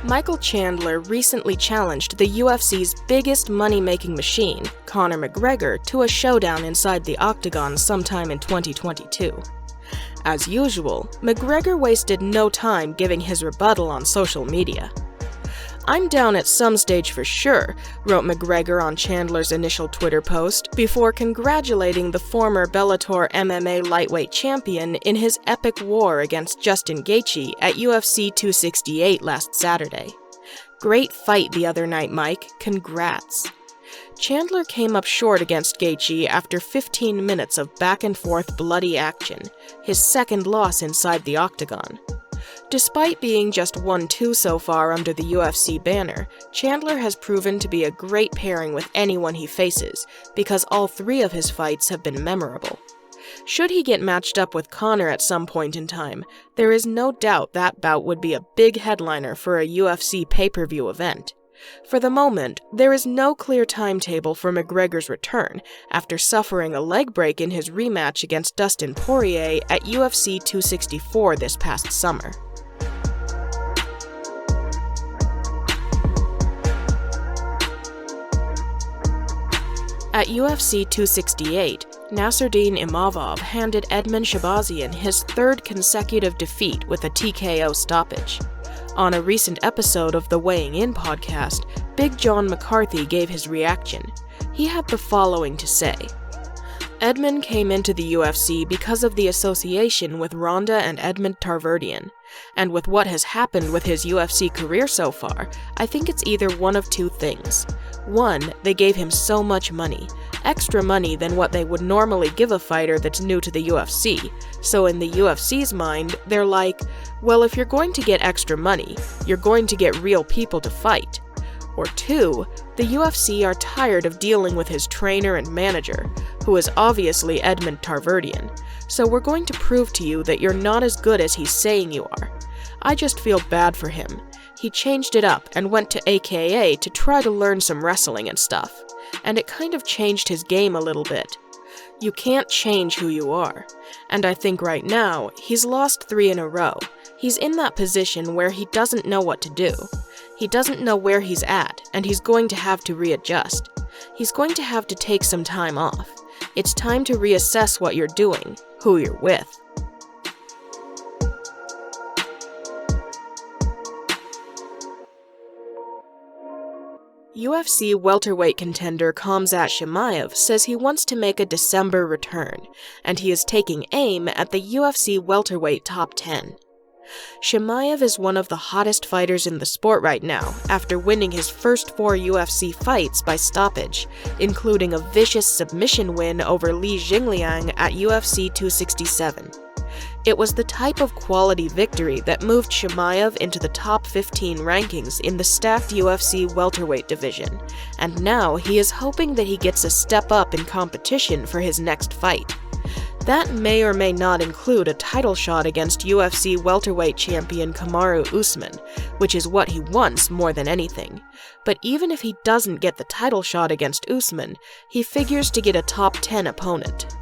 Michael Chandler recently challenged the UFC's biggest money-making machine, Conor McGregor, to a showdown inside the octagon sometime in 2022. As usual, McGregor wasted no time giving his rebuttal on social media. "I'm down at some stage for sure," wrote McGregor on Chandler's initial Twitter post, before congratulating the former Bellator MMA lightweight champion in his epic war against Justin Gaethje at UFC 268 last Saturday. "Great fight the other night, Mike. Congrats." Chandler came up short against Gaethje after 15 minutes of back-and-forth bloody action, his second loss inside the octagon. Despite being just 1-2 so far under the UFC banner, Chandler has proven to be a great pairing with anyone he faces, because all three of his fights have been memorable. Should he get matched up with Conor at some point in time, there is no doubt that bout would be a big headliner for a UFC pay-per-view event. For the moment, there is no clear timetable for McGregor's return after suffering a leg break in his rematch against Dustin Poirier at UFC 264 this past summer. At UFC 268, Nasruddin Imavov handed Edmond Shahbazyan his third consecutive defeat with a TKO stoppage. On a recent episode of the Weighing In podcast, Big John McCarthy gave his reaction. He had the following to say: "Edmen came into the UFC because of the association with Ronda and Edmond Tarverdyan, and with what has happened with his UFC career so far, I think it's either one of two things. One, they gave him so much money, extra money than what they would normally give a fighter that's new to the UFC, so in the UFC's mind, they're like, well, if you're going to get extra money, you're going to get real people to fight. Or two, the UFC are tired of dealing with his trainer and manager, who is obviously Edmond Tarverdyan, so we're going to prove to you that you're not as good as he's saying you are. I just feel bad for him. He changed it up and went to AKA to try to learn some wrestling and stuff, and it kind of changed his game a little bit. You can't change who you are, and I think right now, he's lost 3 in a row. He's in that position where he doesn't know what to do. He doesn't know where he's at, and he's going to have to readjust. He's going to have to take some time off. It's time to reassess what you're doing, who you're with." UFC welterweight contender Khamzat Chimaev says he wants to make a December return, and he is taking aim at the UFC welterweight top 10. Chimaev is one of the hottest fighters in the sport right now, after winning his first 4 UFC fights by stoppage, including a vicious submission win over Li Jingliang at UFC 267. It was the type of quality victory that moved Chimaev into the top 15 rankings in the stacked UFC welterweight division, and now he is hoping that he gets a step up in competition for his next fight. That may or may not include a title shot against UFC welterweight champion Kamaru Usman, which is what he wants more than anything. But even if he doesn't get the title shot against Usman, he figures to get a top 10 opponent.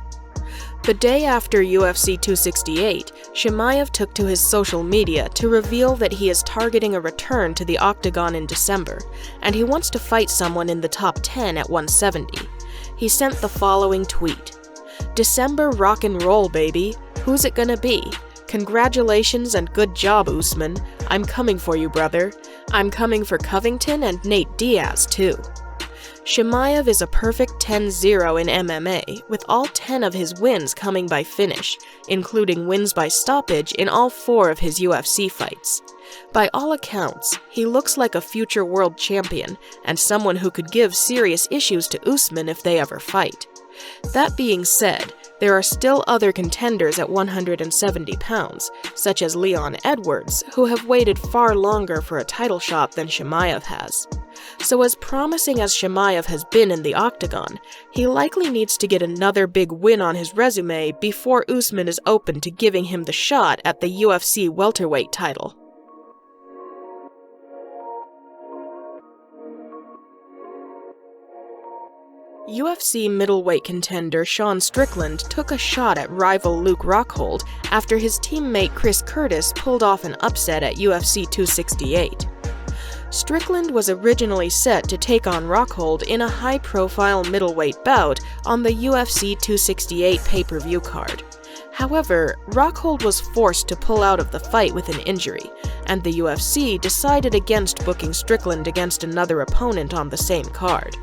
The day after UFC 268, Chimaev took to his social media to reveal that he is targeting a return to the octagon in December, and he wants to fight someone in the top 10 at 170. He sent the following tweet: "December rock and roll, baby. Who's it gonna be? Congratulations and good job, Usman. I'm coming for you, brother. I'm coming for Covington and Nate Diaz, too." Chimaev is a perfect 10-0 in MMA, with all 10 of his wins coming by finish, including wins by stoppage in all 4 of his UFC fights. By all accounts, he looks like a future world champion, and someone who could give serious issues to Usman if they ever fight. That being said, there are still other contenders at 170 pounds, such as Leon Edwards, who have waited far longer for a title shot than Chimaev has. So as promising as Chimaev has been in the octagon, he likely needs to get another big win on his resume before Usman is open to giving him the shot at the UFC welterweight title. UFC middleweight contender Sean Strickland took a shot at rival Luke Rockhold after his teammate Chris Curtis pulled off an upset at UFC 268. Strickland was originally set to take on Rockhold in a high-profile middleweight bout on the UFC 268 pay-per-view card. However, Rockhold was forced to pull out of the fight with an injury, and the UFC decided against booking Strickland against another opponent on the same card.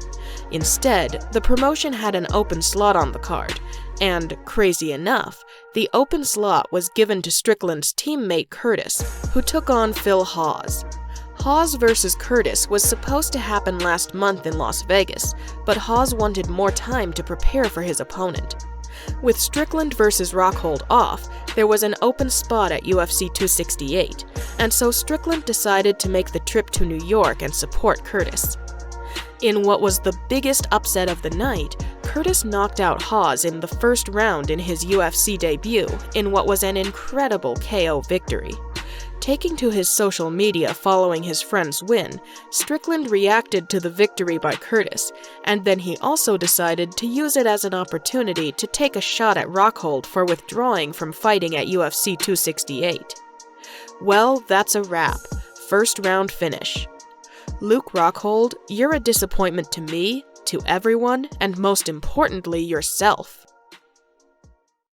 Instead, the promotion had an open slot on the card, and, crazy enough, the open slot was given to Strickland's teammate Curtis, who took on Phil Hawes. Hawes versus Curtis was supposed to happen last month in Las Vegas, but Hawes wanted more time to prepare for his opponent. With Strickland versus Rockhold off, there was an open spot at UFC 268, and so Strickland decided to make the trip to New York and support Curtis. In what was the biggest upset of the night, Curtis knocked out Hawes in the first round in his UFC debut in what was an incredible KO victory. Taking to his social media following his friend's win, Strickland reacted to the victory by Curtis, and then he also decided to use it as an opportunity to take a shot at Rockhold for withdrawing from fighting at UFC 268. Well, that's a wrap. First round finish. Luke Rockhold, you're a disappointment to me, to everyone, and most importantly, yourself.